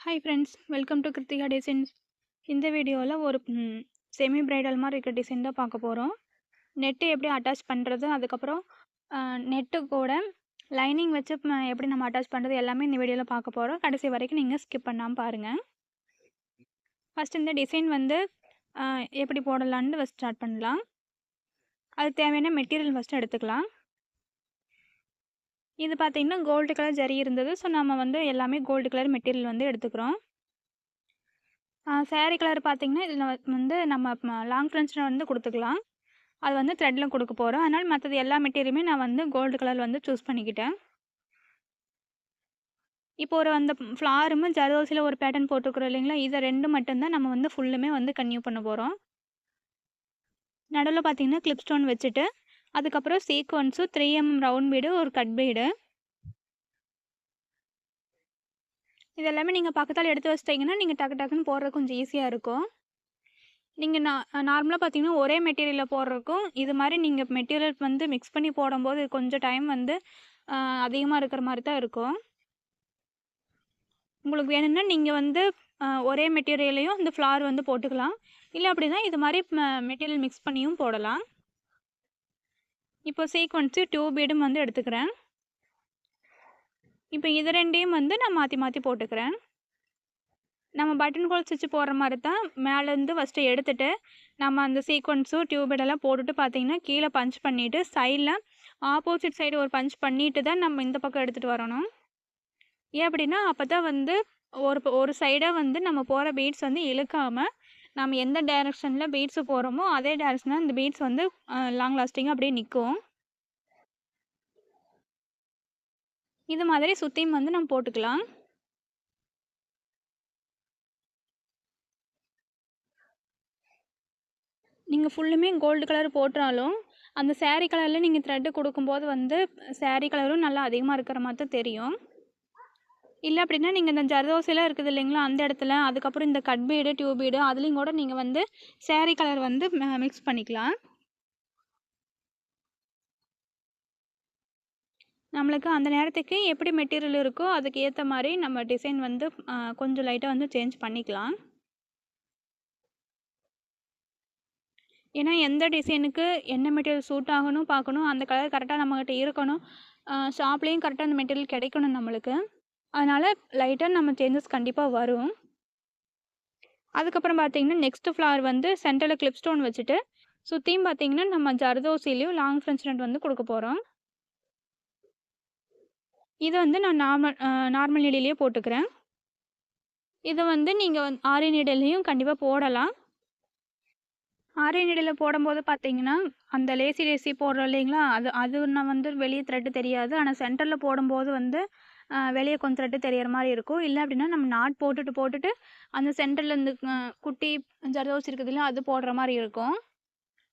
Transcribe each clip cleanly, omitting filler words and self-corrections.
Hi friends, welcome to Krithika designs. இந்த வீடியோவில் ஒரு செமி பிரைடல் மாதிரி இருக்க டிசைன் தான் பார்க்க போகிறோம். நெட்டு எப்படி அட்டாச் பண்ணுறது, அதுக்கப்புறம் நெட்டு கூட லைனிங் வச்சு எப்படி நம்ம அட்டாச் பண்ணுறது எல்லாமே இந்த வீடியோவில் பார்க்க போகிறோம். கடைசி வரைக்கும் நீங்கள் ஸ்கிப் பண்ணாமல் பாருங்கள். ஃபஸ்ட் இந்த டிசைன் வந்து எப்படி போடலான்னு ஃபஸ்ட் ஸ்டார்ட் பண்ணலாம். அதுக்கு தேவையான மெட்டீரியல் ஃபஸ்ட்டு எடுத்துக்கலாம். இது பார்த்திங்கன்னா கோல்டு கலர் ஜரி இருந்தது. ஸோ நம்ம வந்து எல்லாமே கோல்டு கலர் மெட்டீரியல் வந்து எடுத்துக்கிறோம். சாரீ கலர் பார்த்திங்கன்னா இதில் வந்து நம்ம லாங் ஃப்ரெண்ட்ஸில் வந்து கொடுத்துக்கலாம். அது வந்து த்ரெட்டில் கொடுக்க போகிறோம். அதனால் மற்றது எல்லா மெட்டீரியலுமே நான் வந்து கோல்டு கலர் வந்து சூஸ் பண்ணிக்கிட்டேன். இப்போ ஒரு அந்த ஃப்ளாரும் ஜர்தோசியில் ஒரு பேட்டர்ன் போட்டுருக்குறோம் இல்லைங்களா, இதை ரெண்டு மட்டும்தான் நம்ம வந்து ஃபுல்லுமே வந்து கன்டினியூ பண்ண போகிறோம். நடுவில் பார்த்திங்கன்னா கிளிப் ஸ்டோன் வச்சுட்டு, அதுக்கப்புறம் சீக்வன்ஸும் 3mm ரவுண்ட் பீடு, ஒரு கட் பீடு, இது எல்லாமே நீங்கள் பக்கத்தால் எடுத்து வச்சிட்டிங்கன்னா நீங்கள் டக்கு டக்குன்னு போடுறது கொஞ்சம் ஈஸியாக இருக்கும். நீங்கள் நார்மலாக பார்த்தீங்கன்னா ஒரே மெட்டீரியலில் போடுறதுக்கும் இது மாதிரி நீங்கள் மெட்டீரியல் வந்து மிக்ஸ் பண்ணி போடும்போது கொஞ்சம் டைம் வந்து அதிகமாக இருக்கிற மாதிரி தான் இருக்கும். உங்களுக்கு வேணும்னா நீங்கள் வந்து ஒரே மெட்டீரியலையும் இந்த ஃப்ளார் வந்து போட்டுக்கலாம். இல்லை அப்படின்னா இது மாதிரி மெட்டீரியல் மிக்ஸ் பண்ணியும் போடலாம். இப்போ சீக்வன்ஸு 2 பீடும் வந்து எடுத்துக்கிறேன். இப்போ இது ரெண்டையும் வந்து நான் மாற்றி மாற்றி போட்டுக்கிறேன். நம்ம பட்டன் ஹோல் ஸ்டிச்சு போடுற மாதிரி தான். மேலேருந்து ஃபஸ்ட்டு எடுத்துகிட்டு நம்ம அந்த சீக்வன்ஸும் டியூபெடெல்லாம் போட்டுட்டு பார்த்திங்கன்னா கீழே பஞ்ச் பண்ணிவிட்டு சைடில் ஆப்போசிட் சைடு ஒரு பஞ்ச் பண்ணிவிட்டு தான் நம்ம இந்த பக்கம் எடுத்துகிட்டு வரணும். ஏன் அப்படின்னா அப்போ தான் வந்து ஒரு சைடாக வந்து நம்ம போகிற பீட்ஸ் வந்து இழுக்காமல் நம்ம எந்த டைரெக்ஷனில் பீட்ஸு போகிறோமோ அதே டைரெக்ஷனில் இந்த பீட்ஸ் வந்து லாங் லாஸ்டிங்காக அப்படியே நிற்கும். இது மாதிரி சுற்றியும் வந்து நம்ம போட்டுக்கலாம். நீங்கள் ஃபுல்லுமே கோல்டு கலர் போட்டாலும் அந்த சாரீ கலரில் நீங்கள் த்ரெட்டு கொடுக்கும்போது வந்து சாரீ கலரும் நல்லா அதிகமாக இருக்கிற மாதிரி தான் தெரியும். இல்லை அப்படின்னா நீங்கள் இந்த ஜர்தோசிலாம் இருக்குது இல்லைங்களா, அந்த இடத்துல அதுக்கப்புறம் இந்த கட் பீடு டியூப் பீடு அதுலேயும் கூட நீங்கள் வந்து சாரீ கலர் வந்து மிக்ஸ் பண்ணிக்கலாம். நம்மளுக்கு அந்த நேரத்துக்கு எப்படி மெட்டீரியல் இருக்கோ அதுக்கு ஏற்ற மாதிரி நம்ம டிசைன் வந்து கொஞ்சம் லைட்டாக வந்து சேஞ்ச் பண்ணிக்கலாம். ஏன்னா எந்த டிசைனுக்கு என்ன மெட்டீரியல் சூட் ஆகணும் பார்க்கணும், அந்த கலர் கரெக்டாக நம்மக்கிட்ட இருக்கணும், ஷாப்லேயும் கரெக்டாக அந்த மெட்டீரியல் கிடைக்கணும் நம்மளுக்கு. அதனால் லைட்டாக நம்ம சேஞ்சஸ் கண்டிப்பாக வரும். அதுக்கப்புறம் பார்த்திங்கன்னா நெக்ஸ்ட்டு ஃப்ளார் வந்து சென்டரில் கிளிப் ஸ்டோன் வச்சுட்டு சுற்றியும் பார்த்திங்கன்னா நம்ம ஜர்தோசிலையும் லாங் ஃப்ரெஞ்ச் நட் வந்து கொடுக்க போகிறோம். இது வந்து நான் நார்மல் நீடிலேயே போட்டுக்கிறேன். இதை வந்து நீங்கள் ஆரி நீடிலையும் கண்டிப்பாக போடலாம். ஆரி நீடில் போடும்போது பார்த்தீங்கன்னா அந்த லேசி போடுறோம் இல்லைங்களா, அது நான் வந்து வெளியே த்ரெட்டு தெரியாது. ஆனால் சென்டரில் போடும்போது வந்து வெளியே கொஞ்சம் த்ரெட்டு தெரிகிற மாதிரி இருக்கும். இல்லை அப்படின்னா நம்ம நாட் போட்டுட்டு அந்த சென்டரில் இந்த குட்டி ஜர்தோசி இருக்குதுல்ல அது போடுற மாதிரி இருக்கும்.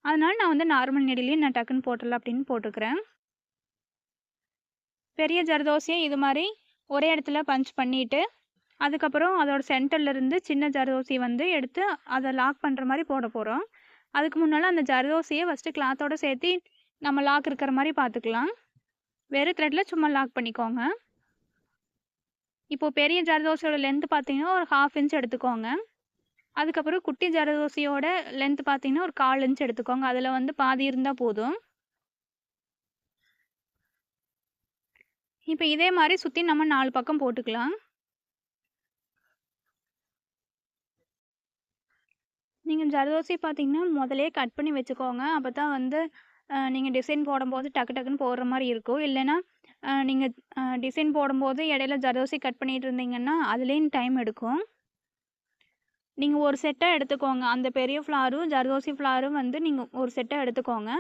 அதனால் நான் வந்து நார்மல் நீடிலேயே நான் டக்குன்னு போட்டுடலாம் அப்படின்னு போட்டுக்கிறேன். பெரிய ஜர்தோசியை இது மாதிரி ஒரே இடத்துல பஞ்ச் பண்ணிவிட்டு அதுக்கப்புறம் அதோட சென்டர்லேருந்து சின்ன ஜர்தோசி வந்து எடுத்து அதை லாக் பண்ணுற மாதிரி போட போகிறோம். அதுக்கு முன்னால் அந்த ஜர்தோசியை ஃபஸ்ட்டு கிளாத்தோடு சேர்த்து நம்ம லாக் இருக்கிற மாதிரி பார்த்துக்கலாம். வெறும் த்ரெட்டில் சும்மா லாக் பண்ணிக்கோங்க. இப்போது பெரிய ஜர்தோசியோட லென்த்து பார்த்தீங்கன்னா ஒரு 1/2 இன்ச் எடுத்துக்கோங்க. அதுக்கப்புறம் குட்டி ஜர்தோசியோட லென்த்து பார்த்தீங்கன்னா ஒரு 1/4 இன்ச் எடுத்துக்கோங்க. அதில் வந்து பாதி இருந்தால் போதும். இப்போ இதே மாதிரி சுற்றி நம்ம 4 பக்கம் போட்டுக்கலாம். நீங்கள் ஜர்தோசி பார்த்தீங்கன்னா முதலே கட் பண்ணி வச்சுக்கோங்க. அப்போ தான் வந்து நீங்கள் டிசைன் போடும்போது டக்கு டக்குன்னு போடுற மாதிரி இருக்கும். இல்லைன்னா நீங்கள் டிசைன் போடும்போது இடையில ஜர்தோசி கட் பண்ணிகிட்டு இருந்தீங்கன்னா அதுலேயும் டைம் எடுக்கும். நீங்கள் ஒரு செட்டாக எடுத்துக்கோங்க. அந்த பெரிய ஃப்ளாரும் ஜர்தோசி ஃப்ளாரும் வந்து நீங்கள் ஒரு செட்டாக எடுத்துக்கோங்க.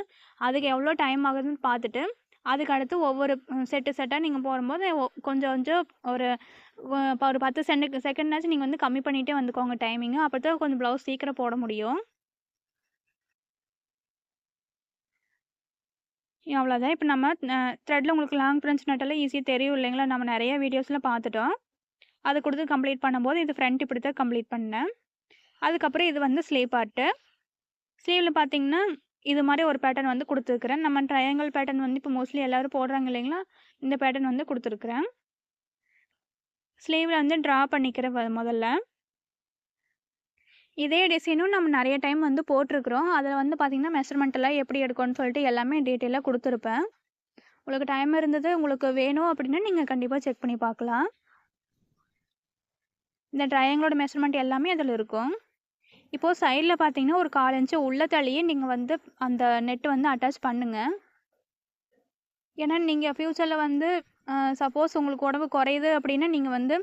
அதுக்கு எவ்வளோ டைம் ஆகுதுன்னு பார்த்துட்டு அதுக்கு அடுத்து ஒவ்வொரு செட்டாக நீங்கள் போடும்போது கொஞ்சம் கொஞ்சம் ஒரு 10 செகண்ட்னாச்சும் நீங்கள் வந்து கம்மி பண்ணிகிட்டே வந்துக்கோங்க டைமிங்கு. அப்போ தான் கொஞ்சம் ப்ளவுஸ் சீக்கிரம் போட முடியும். அவ்வளோதான். இப்போ நம்ம த்ரெட்டில் உங்களுக்கு லாங் ஃப்ரெஞ்ச் நட்டெல்லாம் ஈஸியாக தெரியும் இல்லைங்களா, நம்ம நிறைய வீடியோஸில் பார்த்துட்டோம். அதை கொடுத்து கம்ப்ளீட் பண்ணும்போது இது ஃப்ரண்ட் இப்படி தான் கம்ப்ளீட் பண்ணேன். அதுக்கப்புறம் இது வந்து ஸ்லீவ் பார்ட்டு. ஸ்லீவில் பார்த்தீங்கன்னா இது மாதிரி ஒரு பேட்டர்ன் வந்து கொடுத்துருக்குறேன். நம்ம ட்ரையாங்கிள் பேட்டர்ன் வந்து இப்போ மோஸ்ட்லி எல்லோரும் போடுறாங்க இல்லைங்களா, இந்த பேட்டர்ன் வந்து கொடுத்துருக்குறேன். ஸ்லீவில் வந்து ட்ரா பண்ணிக்கிறேன் முதல்ல. இதே டிசைனும் நம்ம நிறைய டைம் வந்து போட்டிருக்கிறோம். அதில் வந்து பார்த்திங்கன்னா மெஷர்மெண்ட் எல்லாம் எப்படி எடுக்கணும்னு சொல்லிட்டு எல்லாமே டீட்டெயிலாக கொடுத்துருப்பேன். உங்களுக்கு டைம் இருந்தது, உங்களுக்கு வேணும் அப்படின்னா நீங்கள் கண்டிப்பாக செக் பண்ணி பார்க்கலாம். இந்த ட்ரையாங்கிளோட மெஷர்மெண்ட் எல்லாமே அதில் இருக்கும். இப்போது சைடில் பார்த்தீங்கன்னா ஒரு 1/4 இன்ச்சு உள்ள தள்ளியே நீங்கள் வந்து அந்த நெட்டு வந்து அட்டாச் பண்ணுங்கள். ஏன்னா நீங்கள் ஃப்யூச்சரில் வந்து சப்போஸ் உங்களுக்கு உடம்பு குறையுது அப்படின்னா நீங்கள் வந்து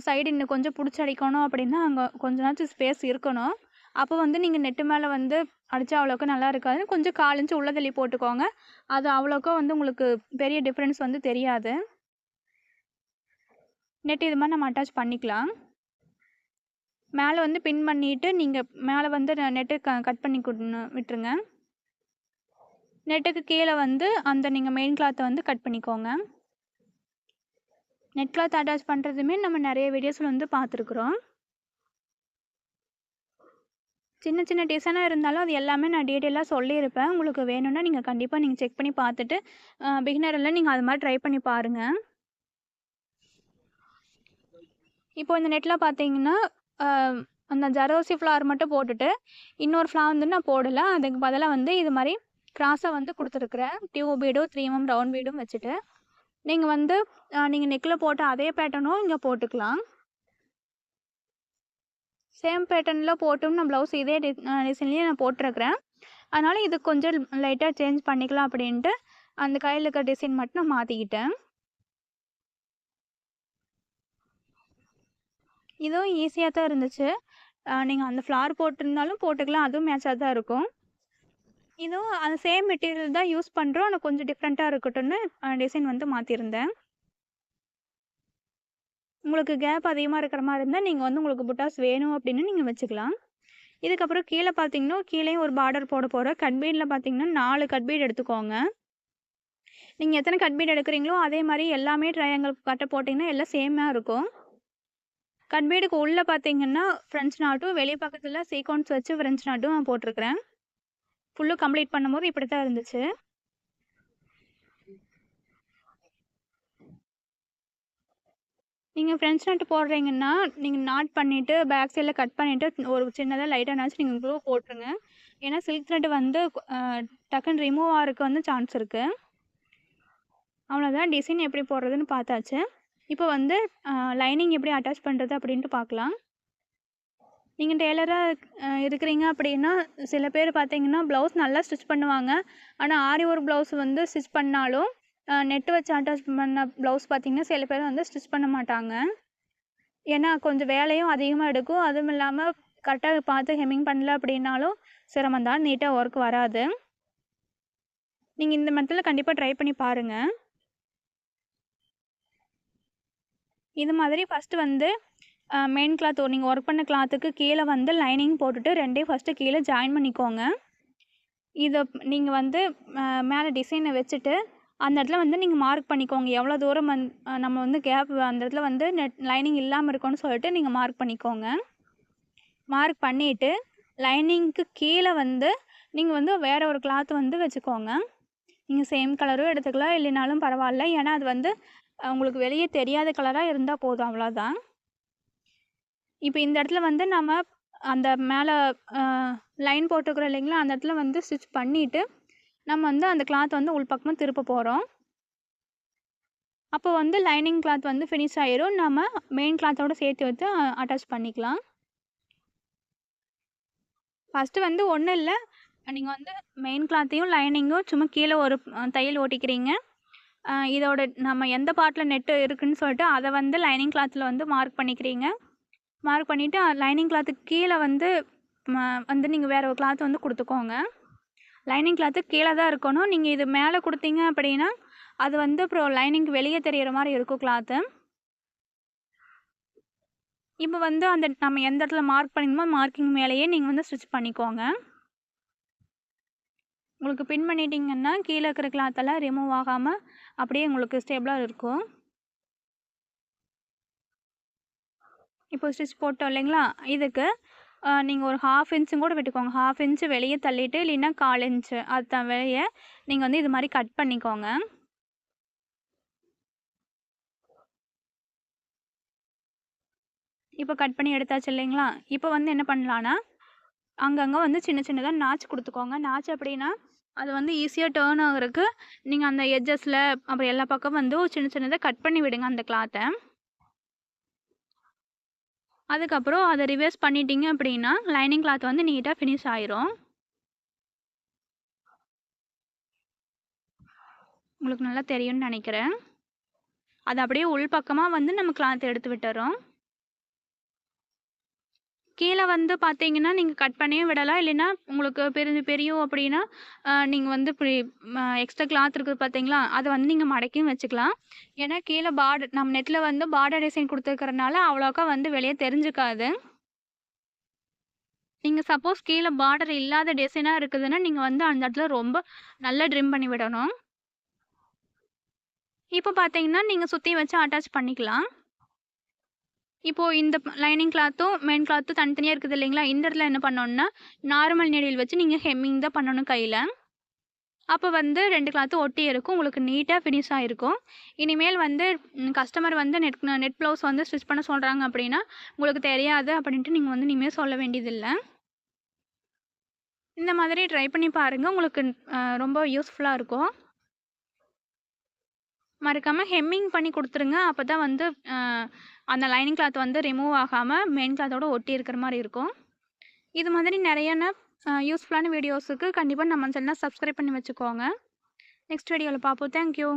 சைடு இன்னும் கொஞ்சம் பிடிச்சி அடிக்கணும் அப்படின்னா அங்கே கொஞ்ச நாச்சும் ஸ்பேஸ் இருக்கணும். அப்போ வந்து நீங்கள் நெட்டு மேலே வந்து அடித்தா அவ்வளோக்கா நல்லா இருக்காது. கொஞ்சம் 1/4 இன்ச்சு உள்ள தள்ளி போட்டுக்கோங்க. அது அவ்வளோக்கா வந்து உங்களுக்கு பெரிய டிஃப்ரென்ஸ் வந்து தெரியாது. நெட் இது மாதிரி நம்ம அட்டாச் பண்ணிக்கலாம். மேலே வந்து பின் பண்ணிவிட்டு நீங்கள் மேலே வந்து நெட்டு கட் பண்ணி விட்டுருங்க. நெட்டுக்கு கீழே வந்து அந்த நீங்கள் மெயின் கிளாத்தை வந்து கட் பண்ணிக்கோங்க. நெட் கிளாத் அட்டாச் பண்ணுறதுமே நம்ம நிறைய வீடியோஸில் வந்து பார்த்துருக்குறோம். சின்ன சின்ன டிசைனாக இருந்தாலும் அது எல்லாமே நான் டீட்டெயிலாக சொல்லியிருப்பேன். உங்களுக்கு வேணும்னா நீங்கள் கண்டிப்பாக நீங்கள் செக் பண்ணி பார்த்துட்டு பிகினரில் நீங்கள் அது மாதிரி ட்ரை பண்ணி பாருங்கள். இப்போ இந்த நெட்டில் பார்த்தீங்கன்னா அந்த ஜரோசி ஃப்ளவர் மட்டும் போட்டுட்டு இன்னொரு ஃப்ளவர் வந்து நான் போடலை. அதுக்கு பதிலாக வந்து இது மாதிரி கிராஸாக வந்து கொடுத்துருக்குறேன். டியூப் பீடும் 3 mm ரவுண்ட் பீடும் வச்சுட்டு நீங்கள் வந்து நீங்கள் நெக்கில் போட்ட அதே பேட்டர்னும் இங்கே போட்டுக்கலாம். சேம் பேட்டர்னில் போட்டும் நான் ப்ளவுஸ் இதே டிசைன்லேயே நான் போட்டிருக்கிறேன். அதனால் இது கொஞ்சம் லைட்டாக சேஞ்ச் பண்ணிக்கலாம் அப்படின்ட்டு அந்த கையில் இருக்கிற டிசைன் மட்டும் நான் மாற்றிக்கிட்டேன். இதுவும் ஈஸியாக தான் இருந்துச்சு. நீங்கள் அந்த ஃப்ளார் போட்டிருந்தாலும் போட்டுக்கலாம், அதுவும் மேட்சாக தான் இருக்கும். இதுவும் அந்த சேம் மெட்டீரியல் தான் யூஸ் பண்ணுறோம், ஆனால் கொஞ்சம் டிஃப்ரெண்ட்டாக இருக்கட்டும்னு டிசைன் வந்து மாற்றிருந்தேன். உங்களுக்கு கேப் அதிகமாக இருக்கிற மாதிரி இருந்தால் நீங்கள் வந்து உங்களுக்கு புட்டாஸ் வேணும் அப்படின்னு நீங்கள் வச்சுக்கலாம். இதுக்கப்புறம் கீழே பார்த்தீங்கன்னா கீழேயும் ஒரு பார்டர் போட போகிறோம். கட்பீடில் பார்த்தீங்கன்னா 4 கட்பீட் எடுத்துக்கோங்க. நீங்கள் எத்தனை கட்பீட் எடுக்கிறீங்களோ அதே மாதிரி எல்லாமே ட்ரையாங்கிள் கட்டை போட்டிங்கன்னா எல்லாம் சேமாக இருக்கும். கட்பீடுக்கு உள்ளே பார்த்தீங்கன்னா ஃப்ரெஞ்ச் நாட்டும் வெளியே பக்கத்தில் சீக்வன்ஸ் வச்சு ஃப்ரெஞ்ச் நாட்டும் நான் போட்டிருக்கிறேன். ஃபுல்லும் கம்ப்ளீட் பண்ணும்போது இப்படி தான் இருந்துச்சு. நீங்கள் ஃப்ரெஞ்ச் நாட்டு போடுறீங்கன்னா நீங்கள் நாட் பண்ணிவிட்டு பேக் சைடில் கட் பண்ணிவிட்டு ஒரு சின்னதாக லைட்டானாச்சும் நீங்கள் க்ளூ போட்டுருங்க. ஏன்னா சில்க் த்ரெட் வந்து டக்குன்னு ரிமூவ் ஆகிறதுக்கு வந்து சான்ஸ் இருக்குது. அவ்வளோதான், டிசைன் எப்படி போடுறதுன்னு பார்த்தாச்சு. இப்போ வந்து லைனிங் எப்படி அட்டாச் பண்ணுறது அப்படின்ட்டு பார்க்கலாம். நீங்கள் டெய்லராக இருக்கிறீங்க அப்படின்னா சில பேர் பார்த்தீங்கன்னா ப்ளவுஸ் நல்லா ஸ்டிச் பண்ணுவாங்க. ஆனால் ஆரி ஒர்க் ப்ளவுஸ் வந்து ஸ்டிச் பண்ணாலும் நெட்டு வச்சு அட்டாச் பண்ண ப்ளவுஸ் பார்த்திங்கன்னா சில பேர் வந்து ஸ்டிச் பண்ண மாட்டாங்க. ஏன்னா கொஞ்சம் வேலையும் அதிகமாக எடுக்கும். அதுவும் இல்லாமல் கரெக்டாக பார்த்து ஹெம்மிங் பண்ணல அப்படின்னாலும் சிரமம் தான், நீட்டாக ஒர்க் வராது. நீங்கள் இந்த மெத்தடில் கண்டிப்பாக ட்ரை பண்ணி பாருங்கள். இது மாதிரி ஃபஸ்ட்டு வந்து மெயின் கிளாத் நீங்கள் ஒர்க் பண்ண கிளாத்துக்கு கீழே வந்து லைனிங் போட்டுட்டு ரெண்டையும் ஃபஸ்ட்டு கீழே ஜாயின் பண்ணிக்கோங்க. இதை நீங்கள் வந்து மேலே டிசைனை வச்சுட்டு அந்த இடத்துல வந்து நீங்கள் மார்க் பண்ணிக்கோங்க. எவ்வளோ தூரம் நம்ம வந்து கேப் அந்த இடத்துல வந்து லைனிங் இல்லாமல் இருக்கும்னு சொல்லிட்டு நீங்கள் மார்க் பண்ணிக்கோங்க. மார்க் பண்ணிவிட்டு லைனிங்க்கு கீழே வந்து நீங்கள் வந்து வேறு ஒரு கிளாத் வந்து வச்சுக்கோங்க. நீங்கள் சேம் கலரும் எடுத்துக்கலாம், இல்லைனாலும் பரவாயில்ல. ஏன்னா அது வந்து உங்களுக்கு வெளியே தெரியாத கலராக இருந்தால் போதும், அவ்வளோதான். இப்போ இந்த இடத்துல வந்து நம்ம அந்த மேலே லைன் போட்டுக்கிறோம் இல்லைங்களா, அந்த இடத்துல வந்து ஸ்டிச் பண்ணிவிட்டு நம்ம வந்து அந்த கிளாத் வந்து உள்பக்கமாக திருப்ப போகிறோம். அப்போ வந்து லைனிங் கிளாத் வந்து ஃபினிஷ் ஆயிரும். நம்ம மெயின் கிளாத்தோடு சேர்த்து வச்சு அட்டாச் பண்ணிக்கலாம். ஃபஸ்ட்டு வந்து ஒன்றும் இல்லை, நீங்கள் வந்து மெயின் கிளாத்தையும் லைனிங்கும் சும்மா கீழே ஒரு தையல் ஓட்டிக்கிறீங்க. இதோட நம்ம எந்த பார்ட்டில் நெட்டு இருக்குதுன்னு சொல்லிட்டு அதை வந்து லைனிங் கிளாத்தில் வந்து மார்க் பண்ணிக்கிறீங்க. மார்க் பண்ணிவிட்டு லைனிங் கிளாத்துக்கு கீழே வந்து வந்து நீங்கள் வேறு ஒரு கிளாத் வந்து கொடுத்துக்கோங்க. லைனிங் கிளாத்து கீழே தான் இருக்கணும். நீங்கள் இது மேலே கொடுத்தீங்க அப்படின்னா அது வந்து அப்புறம் லைனிங்க்கு வெளியே தெரிகிற மாதிரி இருக்கும் கிளாத்து. இப்போ வந்து அந்த நம்ம எந்த இடத்துல மார்க் பண்ணிக்கணுமோ மார்க்கிங் மேலேயே நீங்கள் வந்து ஸ்டிச் பண்ணிக்கோங்க. உங்களுக்கு பின் பண்ணிட்டீங்கன்னா கீழே இருக்கிற கிளாத்தெல்லாம் ரிமூவ் ஆகாமல் அப்படியே உங்களுக்கு ஸ்டேபிளாக இருக்கும். இப்போ ஸ்டிச் போட்டோம் இல்லைங்களா, இதுக்கு நீங்கள் ஒரு 1/2 இன்ச்சும் கூட விட்டுக்கோங்க. 1/2 இன்ச்சு வெளியே தள்ளிட்டு இல்லைன்னா 1/4 இன்ச்சு அது வெளியே நீங்கள் வந்து இது மாதிரி கட் பண்ணிக்கோங்க. இப்போ கட் பண்ணி எடுத்தாச்சு இல்லைங்களா? இப்போ வந்து என்ன பண்ணலான்னா, அங்கங்கே வந்து சின்ன சின்னதா நாச் குடுத்துக்கோங்க. நாச் அப்படின்னா, அது வந்து ஈஸியா டர்ன் ஆகுறக்கு, நீங்க அந்த எட்ஜஸ்ல அப்புறம் எல்லா பக்கம் வந்து சின்ன சின்னதா கட் பண்ணி விடுங்க அந்த கிளாத்த. அதுக்கப்புறம் அத ரிவர்ஸ் பண்ணிட்டீங்க அப்படின்னா, லைனிங் கிளாத் வந்து நீட்டா ஃபினிஷ் ஆயிரும். உங்களுக்கு நல்லா தெரியும்னு நெனைக்கிறேன். அது அப்படியே உள் பக்கமா வந்து நம்ம கிளாத் எடுத்து விட்டுர்றோம். கீழ வந்து பார்த்தீங்கன்னா, நீங்க கட் பண்ணியும் விடலாம். இல்லைன்னா உங்களுக்கு பெரியும் அப்படின்னா, நீங்க வந்து இப்டி எக்ஸ்ட்ரா கிளாத் இருக்குது பார்த்தீங்களா? அத வந்து நீங்க மடக்கியும் வச்சுக்கலாம். ஏன்னா கீழ நம்ம நெட்ல வந்து பார்டர் டிசைன் குடுத்துருக்கறனால அவ்வளோக்கா வந்து வெளிய தெரிஞ்சுக்காது. நீங்க சப்போஸ் கீழ பார்டர் இல்லாத டிசைனா இருக்குதுன்னா, நீங்க வந்து அந்த இடத்துல ரொம்ப நல்லா ட்ரிம் பண்ணி விடணும். இப்போ பார்த்தீங்கன்னா, நீங்க சுத்தியும் வச்சு அட்டாச் பண்ணிக்கலாம். இப்போ இந்த லைனிங் கிளாத்தும், மெயின் கிளாத்தும் தனித்தனியா இருக்குது இல்லைங்களா? இந்த இடத்துல என்ன பண்ணணும்னா, நார்மல் நீடில் வச்சு நீங்க ஹெம்மிங் தான் பண்ணணும் கையில. அப்போ வந்து 2 கிளாத்தும் ஒட்டி இருக்கும். உங்களுக்கு நீட்டா ஃபினிஷ் ஆயிருக்கும். இனிமேல் வந்து கஸ்டமர் வந்து நெட் ப்ளவுஸ் வந்து ஸ்டிச் பண்ண சொல்றாங்க அப்படின்னா, உங்களுக்கு தெரியாது அப்படின்ட்டு நீங்க வந்து இனிமே சொல்ல வேண்டியதில்ல. இந்த மாதிரி ட்ரை பண்ணி பாருங்க. உங்களுக்கு ரொம்ப யூஸ்ஃபுல்லா இருக்கும். மறக்காம ஹெம்மிங் பண்ணி குடுத்துருங்க. அப்பதான் வந்து அந்த லைனிங் கிளாத் வந்து ரிமூவ் ஆகாம மெயின் கிளாத்தோட ஒட்டி இருக்கிற மாரி இருக்கும். இது மாதிரி நெறையான யூஸ்ஃபுல்லான வீடியோஸுக்கு கண்டிப்பா நம்ம சேனல சப்ஸ்கிரைப் பண்ணி வச்சுக்கோங்க. நெக்ஸ்ட் வீடியோல பார்ப்போம். Thank you.